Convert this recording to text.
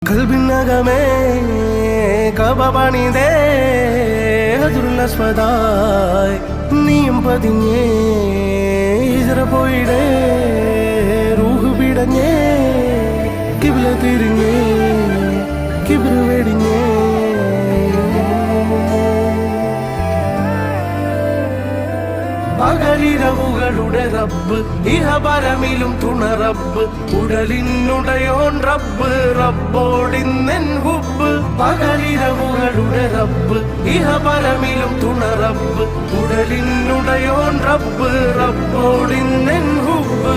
കൽബിനകമേ കബപണിതേ ഹജറുൽ-അസ്വദായി നീയും പതിഞ്ഞേ ഹിജ്റ പോയിടേ റൂഹ് പിടഞ്ഞേ കിബ്ല തിരിഞ്ഞേ കിബ്ർ വെടിഞ്ഞേ പകലിരവുകളുടെ റബ്ബ് ഇഹപരമിലും തുണ റബ്ബ് ഉടലിനുടയോൻ റബ്ബ് റബ്ബോടിന്നെൻ ഹുബ്ബ് പകലിരവുകളുടെ റബ്ബ് ഇഹപരമിലും തുണ റബ്ബ് ഉടലിനുടയോൻ റബ്ബ് റബ്ബോടിന്നെൻ ഹുബ്ബ്